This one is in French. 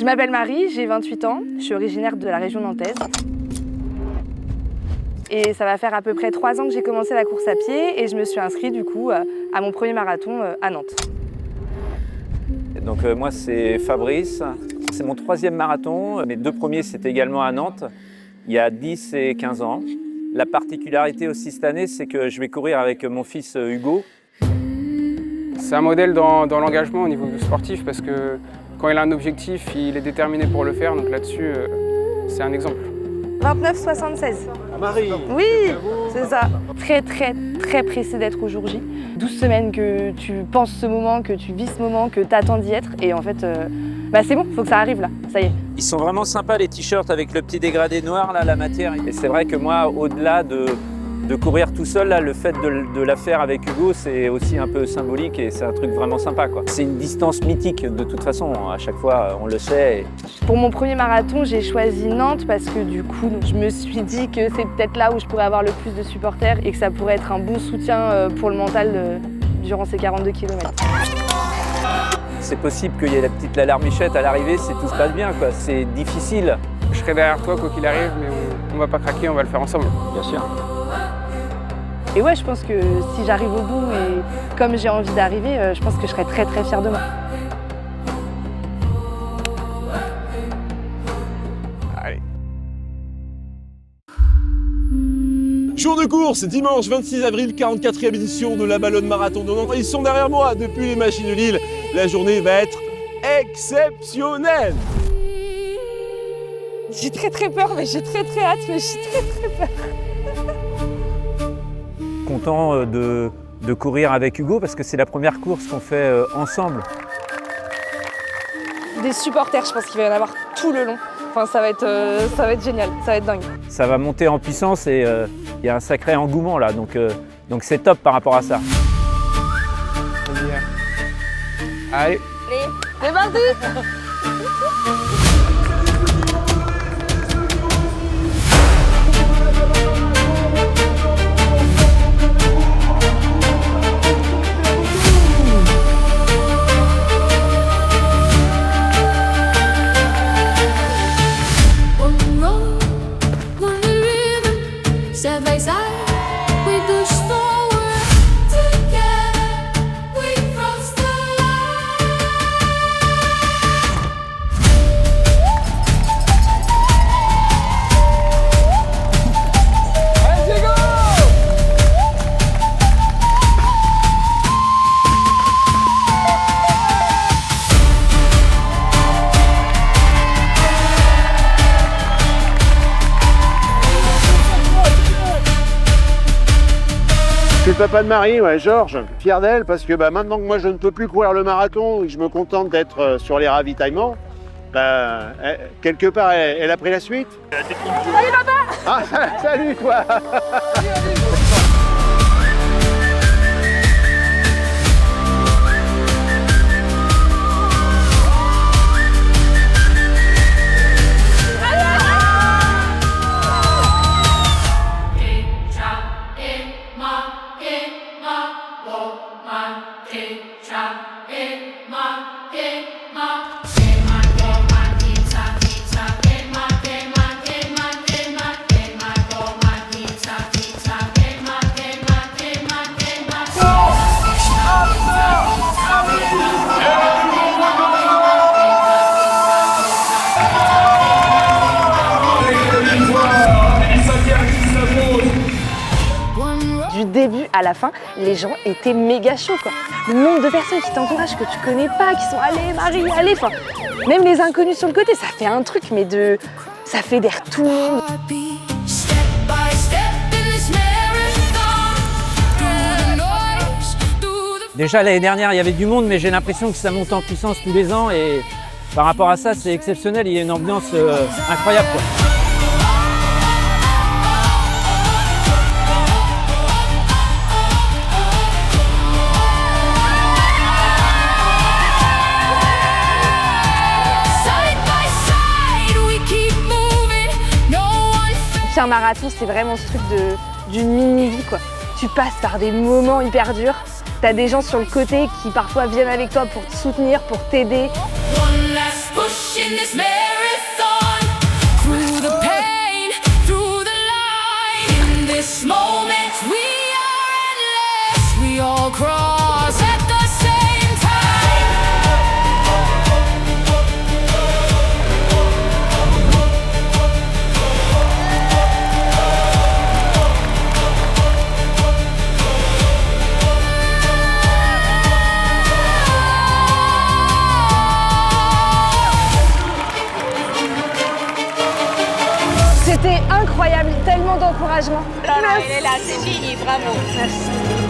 m'appelle Marie, j'ai 28 ans, je suis originaire de la région nantaise. Et ça va faire à peu près 3 ans que j'ai commencé la course à pied et je me suis inscrite du coup à mon premier marathon à Nantes. Donc moi c'est Fabrice, c'est mon 3e marathon. Mes 2 premiers c'était également à Nantes, il y a 10 et 15 ans. La particularité aussi cette année, c'est que je vais courir avec mon fils Hugo. C'est un modèle dans l'engagement au niveau sportif parce que quand il a un objectif, il est déterminé pour le faire, donc là-dessus c'est un exemple. 29,76. Marie. Oui, c'est ça. Très pressé d'être au jour J. 12 semaines que tu penses ce moment, que tu vis ce moment, que tu attends d'y être. Et en fait, c'est bon, faut que ça arrive là, ça y est. Ils sont vraiment sympas les t-shirts avec le petit dégradé noir, là, la matière. Et c'est vrai que moi, au-delà de courir tout seul, là, le fait de la faire avec Hugo, c'est aussi un peu symbolique et c'est un truc vraiment sympa, quoi. C'est une distance mythique de toute façon, à chaque fois, on le sait. Pour mon premier marathon, j'ai choisi Nantes parce que du coup, je me suis dit que c'est peut-être là où je pourrais avoir le plus de supporters et que ça pourrait être un bon soutien pour le mental durant ces 42 km. C'est possible qu'il y ait la petite larmichette à l'arrivée si tout se passe bien, quoi. C'est difficile. Je serai derrière toi quoi qu'il arrive, mais on va pas craquer, on va le faire ensemble. Bien sûr. Et ouais, je pense que si j'arrive au bout et comme j'ai envie d'arriver, je pense que je serai très fière de moi. Allez. Jour de course, dimanche 26 avril, 44e édition de la Ballonne Marathon de Nantes. Ils sont derrière moi depuis les machines de Lille. La journée va être exceptionnelle. J'ai très peur, mais j'ai très hâte, mais j'ai très peur. Content de courir avec Hugo parce que c'est la première course qu'on fait ensemble. Des supporters, je pense qu'il va y en avoir tout le long. Enfin, ça va être génial, ça va être dingue. Ça va monter en puissance et il y a un sacré engouement là, donc c'est top par rapport à ça. Allez. C'est parti. C'est le papa de Marie, ouais, Georges, fier d'elle parce que maintenant que moi je ne peux plus courir le marathon et que je me contente d'être sur les ravitaillements, quelque part elle a pris la suite. Salut papa. Ah, salut toi. Du début à la fin, les gens étaient méga chauds, quoi. Le nombre de personnes qui t'encouragent, que tu connais pas, qui sont allez Marie, allez, enfin, même les inconnus sur le côté, ça fait un truc, mais ça fédère tout le monde. Déjà l'année dernière il y avait du monde, mais j'ai l'impression que ça monte en puissance tous les ans et par rapport à ça c'est exceptionnel, il y a une ambiance incroyable, quoi. Un marathon, c'est vraiment ce truc d'une mini-vie, quoi. Tu passes par des moments hyper durs. T'as des gens sur le côté qui parfois viennent avec toi pour te soutenir, pour t'aider. finishing this marathon. Through the pain, through the light. In this moment, we are endless. We all cross at the same time. C'était incroyable, tellement d'encouragement. Là, il est là, c'est fini, bravo. Merci.